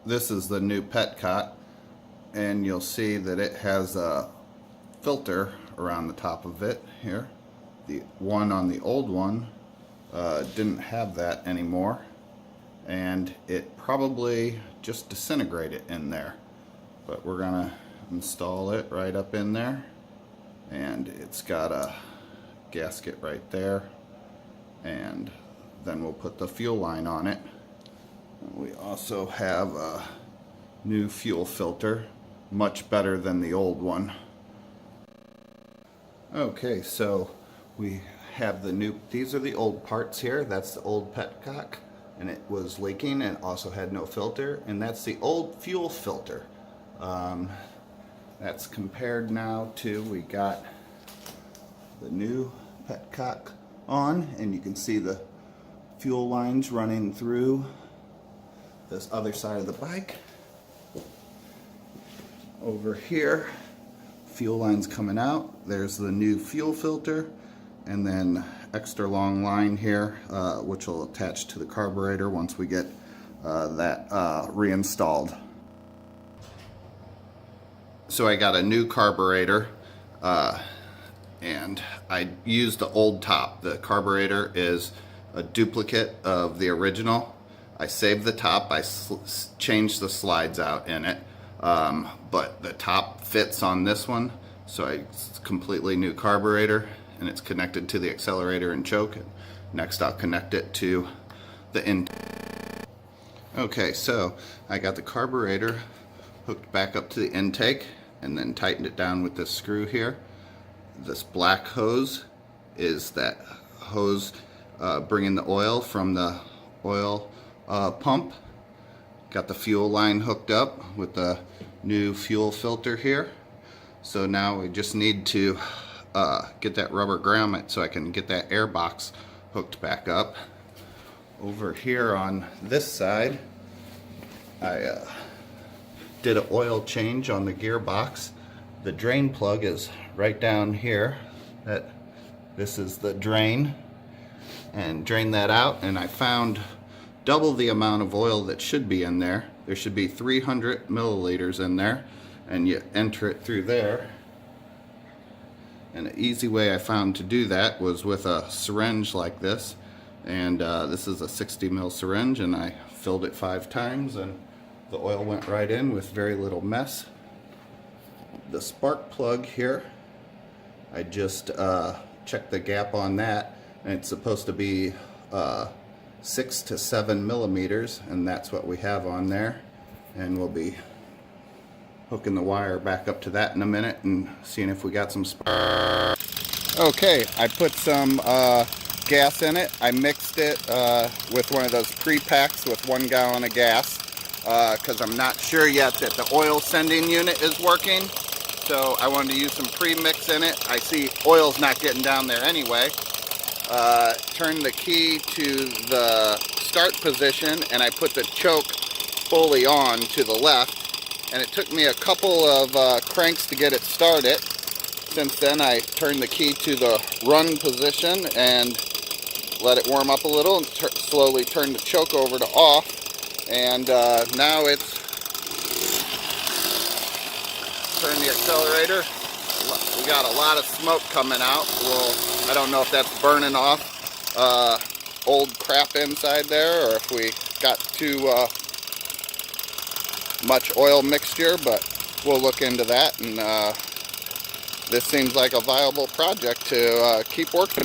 this is the new petcock, and you'll see that it has a filter around the top of it here. The one on the old one didn't have that anymore, and it probably just disintegrated in there. But we're gonna install it right up in there, and it's got a gasket right there, and then we'll put the fuel line on it. We also have a new fuel filter, much better than the old one. Okay, so we have the new, these are the old parts here. That's the old petcock, and it was leaking and also had no filter, and that's the old fuel filter. That's compared now to, we got the new petcock on, and you can see the fuel lines running through this other side of the bike. Over here, fuel lines coming out. There's the new fuel filter, and then extra long line here, which will attach to the carburetor once we get that reinstalled. So I got a new carburetor, and I used the old top. The carburetor is a duplicate of the original. I saved the top, I changed the slides out in it, but the top fits on this one, so it's a completely new carburetor, and it's connected to the accelerator and choke. Next I'll connect it to the intake. Okay, so I got the carburetor hooked back up to the intake and then tightened it down with this screw here. This black hose is that hose bringing the oil from the oil pump. Got the fuel line hooked up with the new fuel filter here. So now we just need to get that rubber grommet so I can get that air box hooked back up. Over here on this side, I did an oil change on the gearbox. The drain plug is right down here. This is the drain, and drain that out, and I found double the amount of oil that should be in there. There should be 300 milliliters in there, and you enter it through there. And an easy way I found to do that was with a syringe like this, and this is a 60 ml syringe, and I filled it 5 times, and the oil went right in with very little mess. The spark plug here, I just checked the gap on that, and it's supposed to be 6 to 7 millimeters, and that's what we have on there. And we'll be hooking the wire back up to that in a minute and seeing if we got some spark. Okay, I put some gas in it. I mixed it with one of those pre-packs with 1 gallon of gas, because I'm not sure yet that the oil sending unit is working. So I wanted to use some pre-mix in it. I see oil's not getting down there anyway. Turn the key to the start position, and I put the choke fully on to the left, and it took me a couple of cranks to get it started. Since then I turned the key to the run position and let it warm up a little, and slowly turned the choke over to off, and now it's turn the accelerator. We got a lot of smoke coming out. Well, I don't know if that's burning off old crap inside there, or if we got too much oil mixture, but we'll look into that. And this seems like a viable project to keep working.